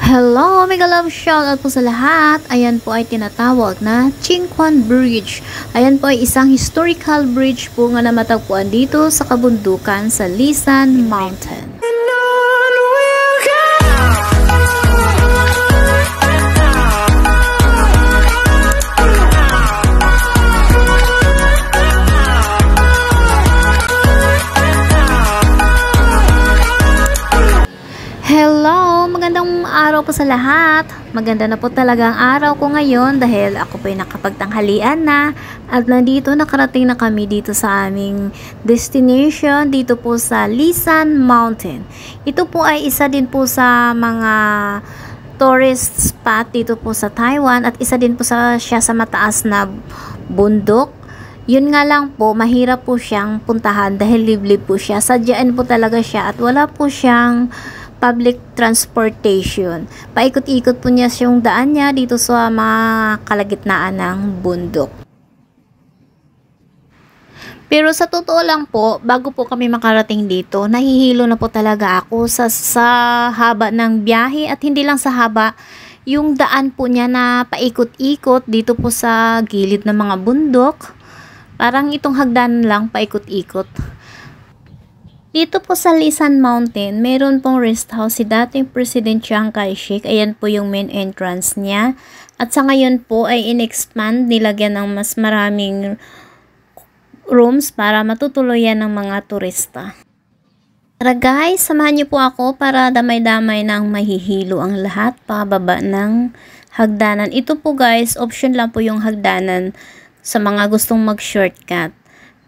Hello, mega love shoutout po sa lahat. Ayan po ay tinatawag na Chingquan Bridge. Ayan po ay isang historical bridge po nga na matagpuan dito sa kabundukan sa Lisan Mountain. Hello! Magandang araw po sa lahat. Maganda na po talaga ang araw ko ngayon dahil ako po ay nakapagtanghalian na at nandito nakarating na kami dito sa aming destination dito po sa Lisan Mountain. Ito po ay isa din po sa mga tourist spot dito po sa Taiwan at isa din po siya sa mataas na bundok. Yun nga lang po, mahirap po siyang puntahan dahil liblib po siya. Sadyaan po talaga siya at wala po siyang public transportation. Paikot-ikot po niya yung daan niya dito sa mga kalagitnaan ng bundok. Pero sa totoo lang po, bago po kami makarating dito, nahihilo na po talaga ako sa haba ng biyahe at hindi lang sa haba, yung daan po niya na paikot-ikot dito po sa gilid ng mga bundok. Parang itong hagdan lang paikot-ikot. Dito po sa Lisan Mountain, meron pong rest house si dating President Chiang Kai-shek. Ayan po yung main entrance niya. At sa ngayon po ay in-expand, nilagyan ng mas maraming rooms para matutuluyan ng mga turista. Tara guys, samahan niyo po ako para damay-damay ng mahihilo ang lahat pababa ng hagdanan. Ito po guys, option lang po yung hagdanan sa mga gustong mag-shortcut.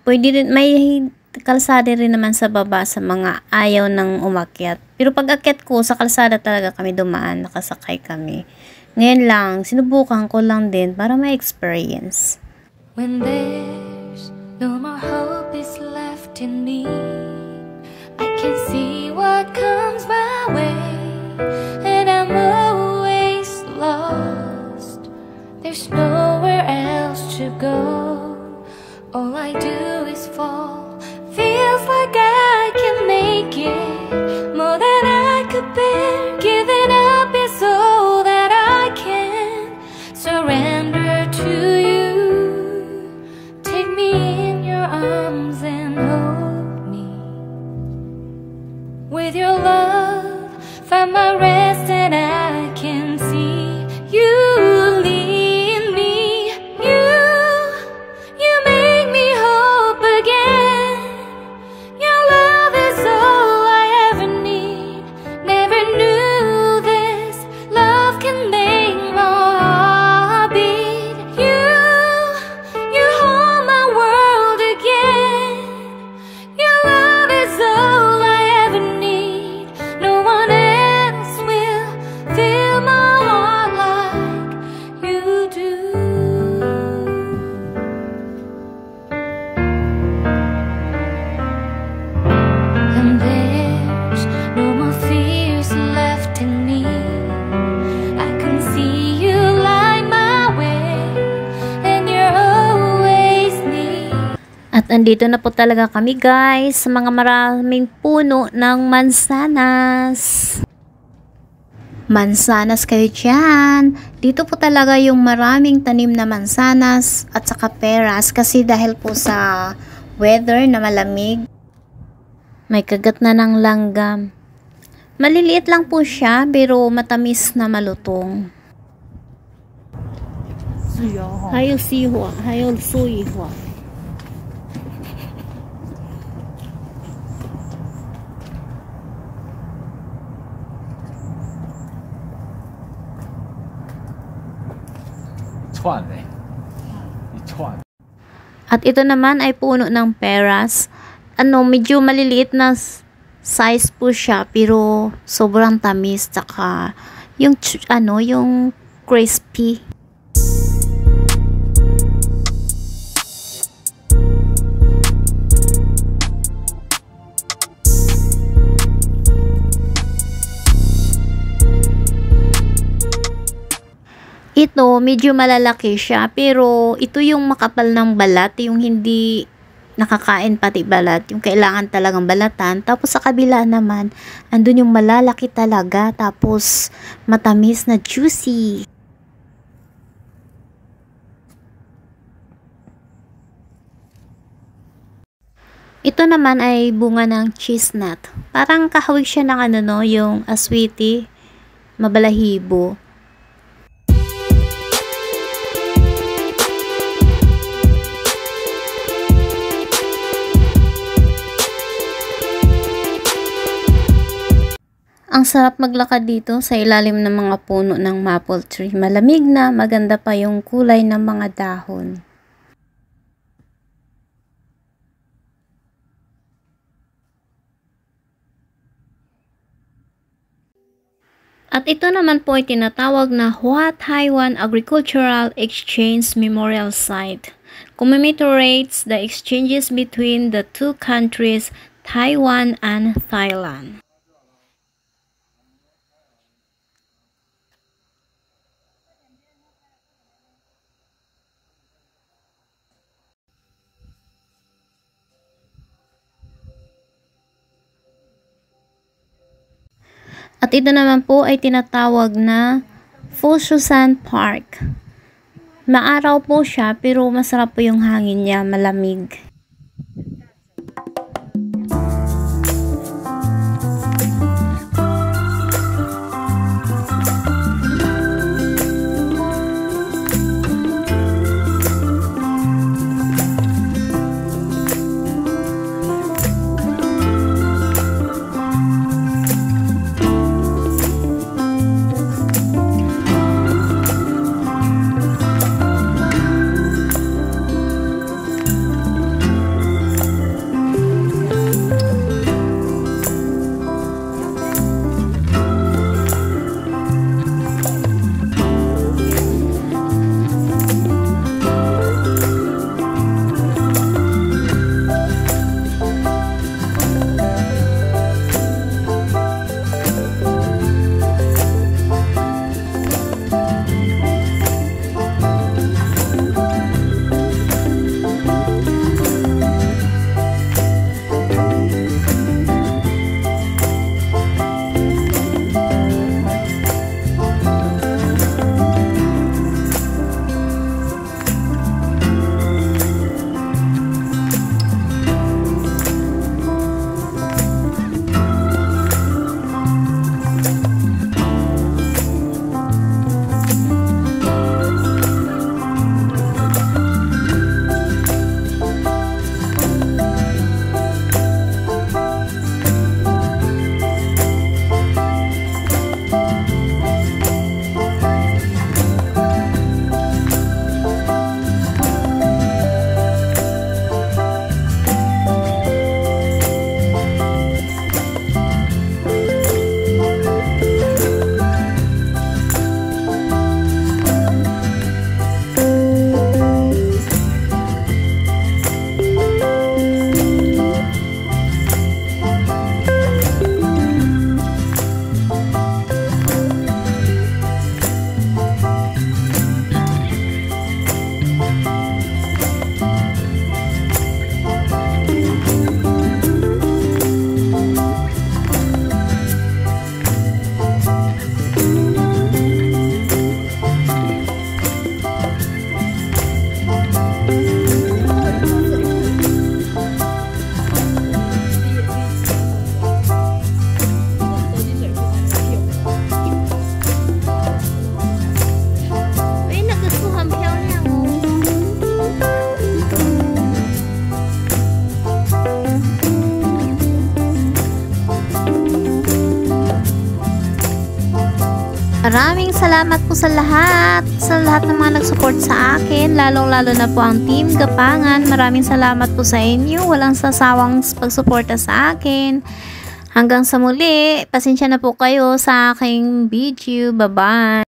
Pwede rin, may kalsada rin naman sa baba sa mga ayaw ng umakyat. Pero pag akyat ko, sa kalsada talaga kami dumaan, nakasakay kami. Ngayon lang, sinubukan ko lang din para may experience. When there's no more hope is left in me, I can see what comes my way, and I'm always lost. There's nowhere else to go. All I do is fall. Feels like I can make it more than I could bear. Giving up is all that I can surrender to you. Take me in your arms and hold me. With your love, find my rest and I can see you lead me. You make me hope again. At andito na po talaga kami guys sa mga maraming puno ng mansanas. Mansanas kayo dyan. Dito po talaga yung maraming tanim na mansanas at saka peras kasi dahil po sa weather na malamig. May kagat na ng langgam. Maliliit lang po siya pero matamis na malutong. Hayo sihwa, hayo suyihwa. At ito naman ay puno ng peras. Medyo maliliit na size po siya pero sobrang tamis tsaka yung crispy. Ito, medyo malalaki siya, pero ito yung makapal ng balat, yung hindi nakakain pati balat, yung kailangan talagang balatan. Tapos sa kabila naman, andun yung malalaki talaga, tapos matamis na juicy. Ito naman ay bunga ng chestnut. Parang kahawig siya ng ano no, yung aswiti, mabalahibo. Ang sarap maglakad dito sa ilalim ng mga puno ng maple tree. Malamig na, maganda pa yung kulay ng mga dahon. At ito naman po ay tinatawag na Hua Taiwan Agricultural Exchange Memorial Site. Commemorates the exchanges between the two countries, Taiwan and Thailand. At ito naman po ay tinatawag na Foshusan Park. Maaraw po siya pero masarap po yung hangin niya, malamig. Maraming salamat po sa lahat ng mga nag-support sa akin, lalong-lalo na po ang Team Gapangan. Maraming salamat po sa inyo, walang sasawang pagsuporta sa akin. Hanggang sa muli, pasensya na po kayo sa aking video. Bye-bye!